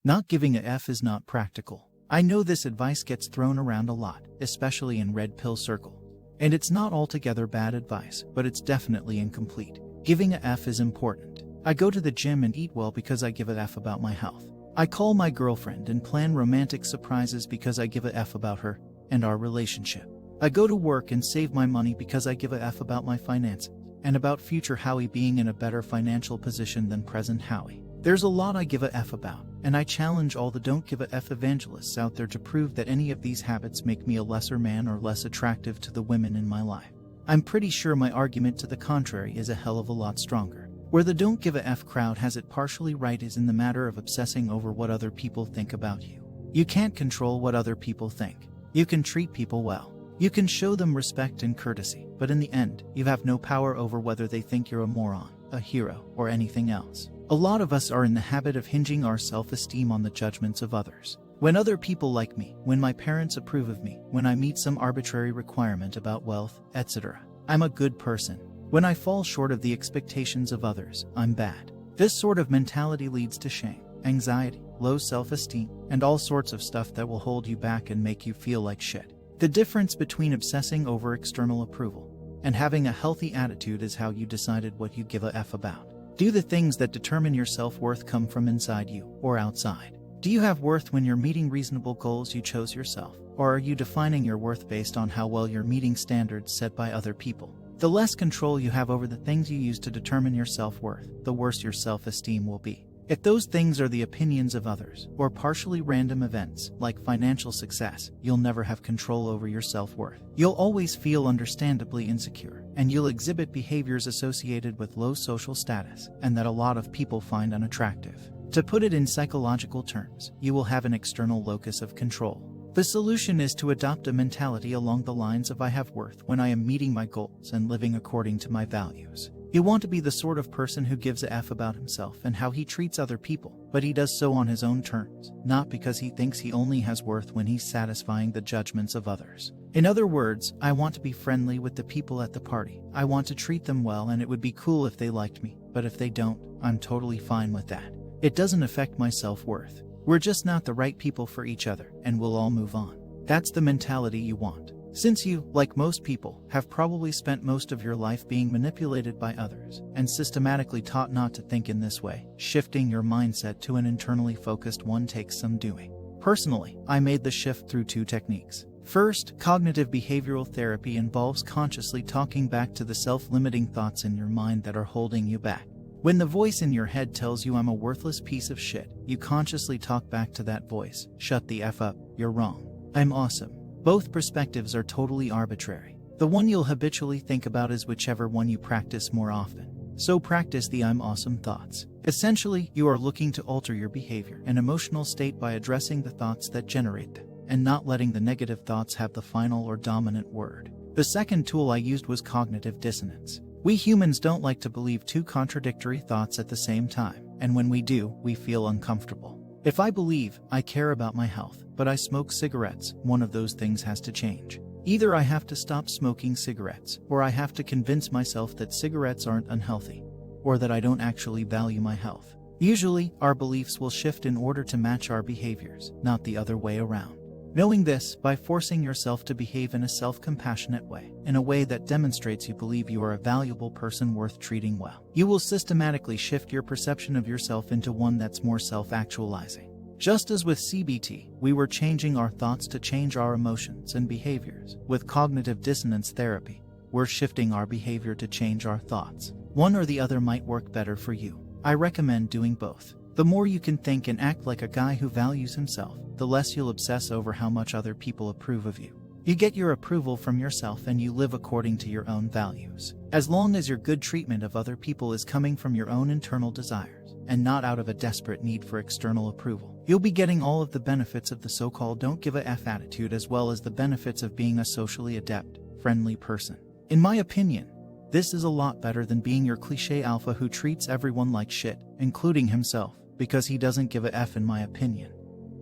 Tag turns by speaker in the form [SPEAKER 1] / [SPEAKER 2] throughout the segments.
[SPEAKER 1] Not giving a F is not practical. I know this advice gets thrown around a lot, especially in red pill circle. And it's not altogether bad advice, but it's definitely incomplete. Giving a F is important. I go to the gym and eat well because I give a F about my health. I call my girlfriend and plan romantic surprises because I give a F about her and our relationship. I go to work and save my money because I give a F about my finances and about future Howie being in a better financial position than present Howie. There's a lot I give a F about, and I challenge all the don't give a F evangelists out there to prove that any of these habits make me a lesser man or less attractive to the women in my life. I'm pretty sure my argument to the contrary is a hell of a lot stronger. Where the don't give a F crowd has it partially right is in the matter of obsessing over what other people think about you. You can't control what other people think. You can treat people well. You can show them respect and courtesy, but in the end, you have no power over whether they think you're a moron, a hero, or anything else. A lot of us are in the habit of hinging our self-esteem on the judgments of others. When other people like me, when my parents approve of me, when I meet some arbitrary requirement about wealth, etc., I'm a good person. When I fall short of the expectations of others, I'm bad. This sort of mentality leads to shame, anxiety, low self-esteem, and all sorts of stuff that will hold you back and make you feel like shit. The difference between obsessing over external approval and having a healthy attitude is how you decided what you give a F about. Do the things that determine your self-worth come from inside you or outside? Do you have worth when you're meeting reasonable goals you chose yourself? Or are you defining your worth based on how well you're meeting standards set by other people? The less control you have over the things you use to determine your self-worth, the worse your self-esteem will be. If those things are the opinions of others, or partially random events, like financial success, you'll never have control over your self-worth. You'll always feel understandably insecure, and you'll exhibit behaviors associated with low social status, and that a lot of people find unattractive. To put it in psychological terms, you will have an external locus of control. The solution is to adopt a mentality along the lines of I have worth when I am meeting my goals and living according to my values. You want to be the sort of person who gives a F about himself and how he treats other people, but he does so on his own terms, not because he thinks he only has worth when he's satisfying the judgments of others. In other words, I want to be friendly with the people at the party. I want to treat them well, and it would be cool if they liked me, but if they don't, I'm totally fine with that. It doesn't affect my self-worth. We're just not the right people for each other, and we'll all move on. That's the mentality you want. Since you, like most people, have probably spent most of your life being manipulated by others and systematically taught not to think in this way, shifting your mindset to an internally focused one takes some doing. Personally, I made the shift through 2 techniques. First, cognitive behavioral therapy involves consciously talking back to the self-limiting thoughts in your mind that are holding you back. When the voice in your head tells you I'm a worthless piece of shit, you consciously talk back to that voice. Shut the F up, you're wrong. I'm awesome. Both perspectives are totally arbitrary. The one you'll habitually think about is whichever one you practice more often. So practice the I'm awesome thoughts. Essentially, you are looking to alter your behavior and emotional state by addressing the thoughts that generate them, and not letting the negative thoughts have the final or dominant word. The second tool I used was cognitive dissonance. We humans don't like to believe 2 contradictory thoughts at the same time, and when we do, we feel uncomfortable. If I believe I care about my health, but I smoke cigarettes, one of those things has to change. Either I have to stop smoking cigarettes, or I have to convince myself that cigarettes aren't unhealthy, or that I don't actually value my health. Usually, our beliefs will shift in order to match our behaviors, not the other way around. Knowing this, by forcing yourself to behave in a self-compassionate way, in a way that demonstrates you believe you are a valuable person worth treating well, you will systematically shift your perception of yourself into one that's more self-actualizing. Just as with CBT, we were changing our thoughts to change our emotions and behaviors. With cognitive dissonance therapy, we're shifting our behavior to change our thoughts. One or the other might work better for you. I recommend doing both. The more you can think and act like a guy who values himself, the less you'll obsess over how much other people approve of you. You get your approval from yourself and you live according to your own values. As long as your good treatment of other people is coming from your own internal desires, and not out of a desperate need for external approval, you'll be getting all of the benefits of the so-called don't give a F attitude, as well as the benefits of being a socially adept, friendly person. In my opinion, this is a lot better than being your cliché alpha who treats everyone like shit, including himself, because he doesn't give a F, in my opinion.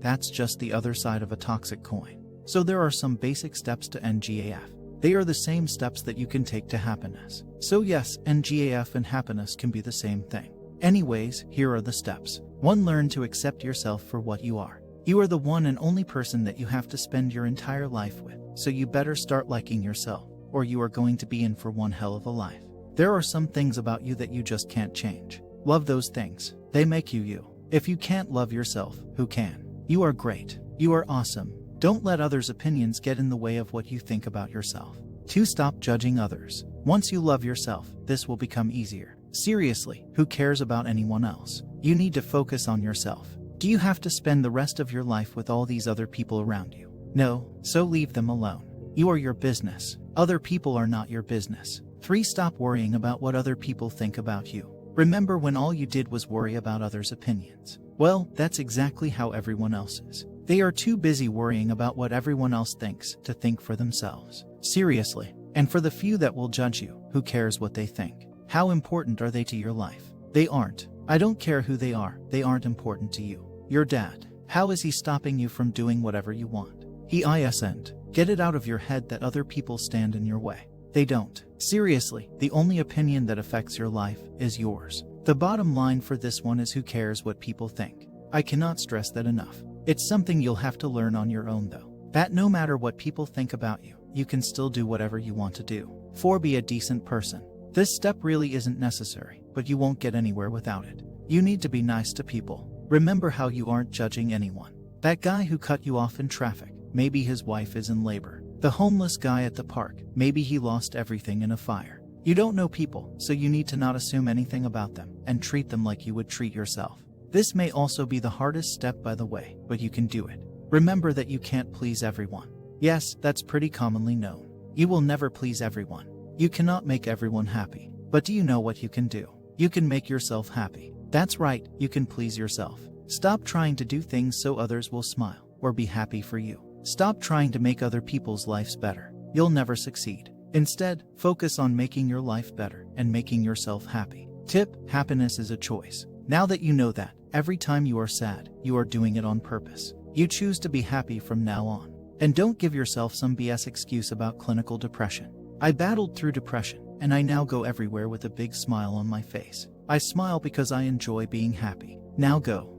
[SPEAKER 1] That's just the other side of a toxic coin. So there are some basic steps to NGAF. They are the same steps that you can take to happiness. So yes, NGAF and happiness can be the same thing. Anyways, here are the steps. 1. Learn to accept yourself for what you are. You are the one and only person that you have to spend your entire life with, so you better start liking yourself, or you are going to be in for one hell of a life. There are some things about you that you just can't change. Love those things. They make you you. If you can't love yourself, who can? You are great. You are awesome. Don't let others' opinions get in the way of what you think about yourself. 2. Stop judging others. Once you love yourself, this will become easier. Seriously, who cares about anyone else? You need to focus on yourself. Do you have to spend the rest of your life with all these other people around you? No, so leave them alone. You are your business. Other people are not your business. 3. Stop worrying about what other people think about you. Remember when all you did was worry about others' opinions? Well, that's exactly how everyone else is. They are too busy worrying about what everyone else thinks to think for themselves. Seriously. And for the few that will judge you, who cares what they think? How important are they to your life? They aren't. I don't care who they aren't important to you. Your dad. How is he stopping you from doing whatever you want? He isn't. Get it out of your head that other people stand in your way. They don't. Seriously, the only opinion that affects your life is yours. The bottom line for this one is who cares what people think. I cannot stress that enough. It's something you'll have to learn on your own though. That no matter what people think about you, you can still do whatever you want to do. 4. Be a decent person. This step really isn't necessary, but you won't get anywhere without it. You need to be nice to people. Remember how you aren't judging anyone. That guy who cut you off in traffic, maybe his wife is in labor. The homeless guy at the park, maybe he lost everything in a fire. You don't know people, so you need to not assume anything about them and treat them like you would treat yourself. This may also be the hardest step, by the way, but you can do it. Remember that you can't please everyone. Yes, that's pretty commonly known. You will never please everyone. You cannot make everyone happy. But do you know what you can do? You can make yourself happy. That's right, you can please yourself. Stop trying to do things so others will smile or be happy for you. Stop trying to make other people's lives better. You'll never succeed. Instead, focus on making your life better and making yourself happy. Tip: happiness is a choice. Now that you know that, every time you are sad, you are doing it on purpose. You choose to be happy from now on. And don't give yourself some BS excuse about clinical depression. I battled through depression, and I now go everywhere with a big smile on my face. I smile because I enjoy being happy. Now go.